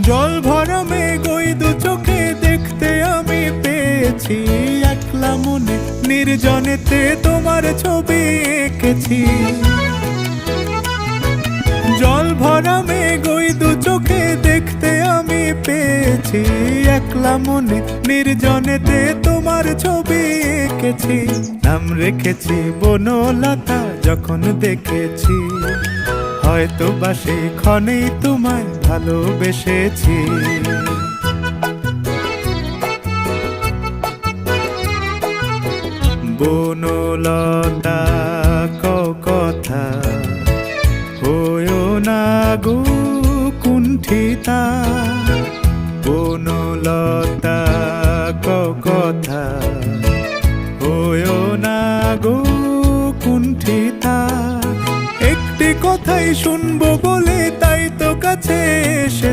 জল ভরা মেঘ ওই দু চোখে দেখতে আমি পেয়েছি, একলা মনে নির্জনেতে তোমার ছবি এঁকেছি। জল ভরা মেঘ ওই দু চোখে দেখতে আমি পেয়েছি, একলা মনে নির্জনেতে তোমার ছবি এঁকেছি। নাম রেখেছি বনলতা যখন দেখেছি, হয়তো বা সেই ক্ষণেই তোমায় ভালোবেসেছি। বনলতা কথা হয়ো না গো কুণ্ঠিতা, বনলতা কথা হয়ো না গো কুণ্ঠিতা। একটি কথাই শুনবো বলে তাই তো কাছে এসেছি।